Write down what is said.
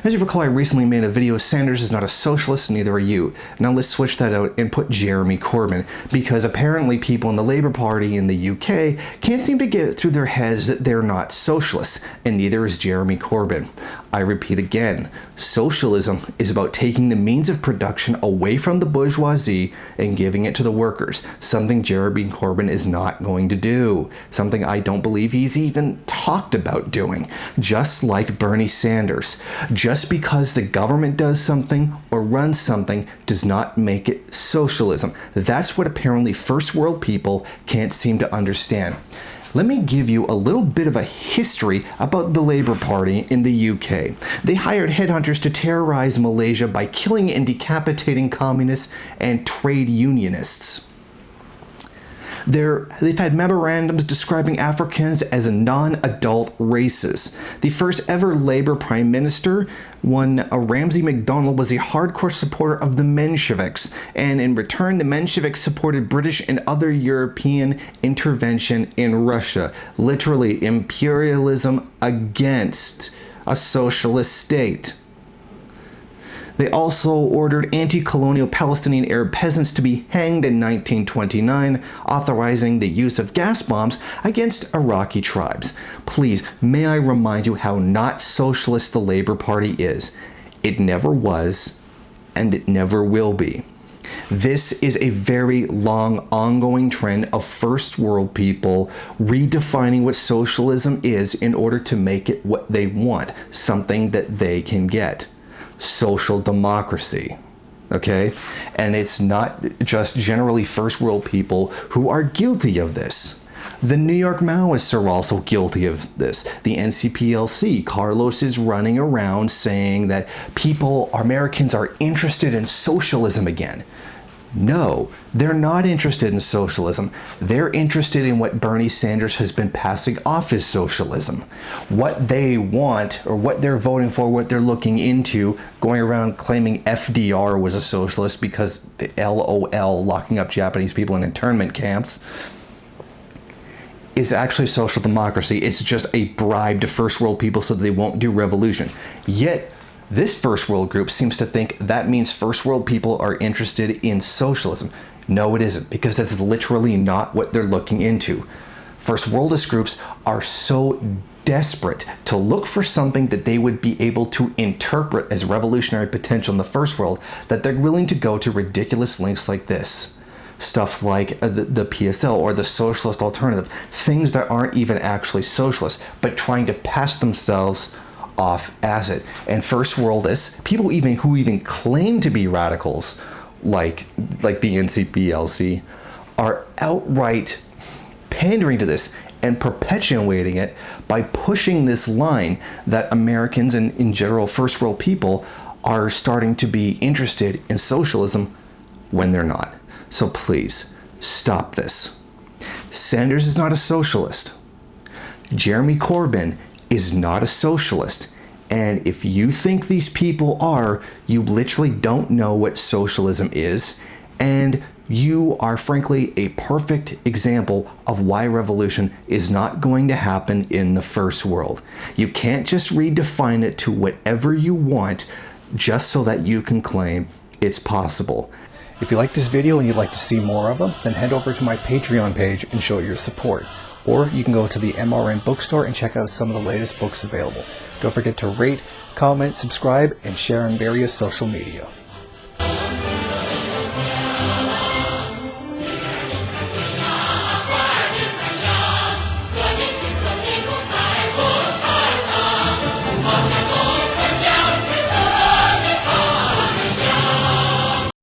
As you recall, I recently made a video, Sanders is not a socialist, neither are you. Now let's switch that out and put Jeremy Corbyn, because apparently people in the Labour Party in the UK can't seem to get it through their heads that they're not socialists, and neither is Jeremy Corbyn. I repeat again, socialism is about taking the means of production away from the bourgeoisie and giving it to the workers, something Jeremy Corbyn is not going to do, something I don't believe he's even talked about doing, just like Bernie Sanders. Just because the government does something or runs something does not make it socialism. That's what apparently first world people can't seem to understand. Let me give you a little bit of a history about the Labour Party in the UK. They hired headhunters to terrorize Malaysia by killing and decapitating communists and trade unionists. They've had memorandums describing Africans as non-adult races. The first ever Labour Prime Minister, one Ramsay MacDonald, was a hardcore supporter of the Mensheviks, and in return the Mensheviks supported British and other European intervention in Russia. Literally imperialism against a socialist state. They also ordered anti-colonial Palestinian Arab peasants to be hanged in 1929, authorizing the use of gas bombs against Iraqi tribes. Please, may I remind you how not socialist the Labour Party is. It never was, and it never will be. This is a very long, ongoing trend of first world people redefining what socialism is in order to make it what they want, something that they can get. Social democracy, okay? And it's not just generally first world people who are guilty of this. The New York Maoists are also guilty of this. The NCPLC, Carlos is running around saying that Americans are interested in socialism again. No, they're not interested in socialism. They're interested in what Bernie Sanders has been passing off as socialism. What they want, or what they're voting for, what they're looking into, going around claiming FDR was a socialist because LOL, locking up Japanese people in internment camps, is actually social democracy. It's just a bribe to first world people so that they won't do revolution. Yet, this first world group seems to think that means first world people are interested in socialism. No, it isn't, because that's literally not what they're looking into. First worldist groups are so desperate to look for something that they would be able to interpret as revolutionary potential in the first world that they're willing to go to ridiculous lengths like this. Stuff like the PSL or the socialist alternative, things that aren't even actually socialist, but trying to pass themselves off as it. And first worldists, people who even claim to be radicals, like the NCPLC, are outright pandering to this and perpetuating it by pushing this line that Americans and in general first world people are starting to be interested in socialism when they're not. So please, stop this. Sanders is not a socialist. Jeremy Corbyn is not a socialist. And if you think these people are, you literally don't know what socialism is, and you are frankly a perfect example of why revolution is not going to happen in the first world. You can't just redefine it to whatever you want just so that you can claim it's possible. If you like this video and you'd like to see more of them, then head over to my Patreon page and show your support. Or you can go to the MRN bookstore and check out some of the latest books available. Don't forget to rate, comment, subscribe, and share on various social media.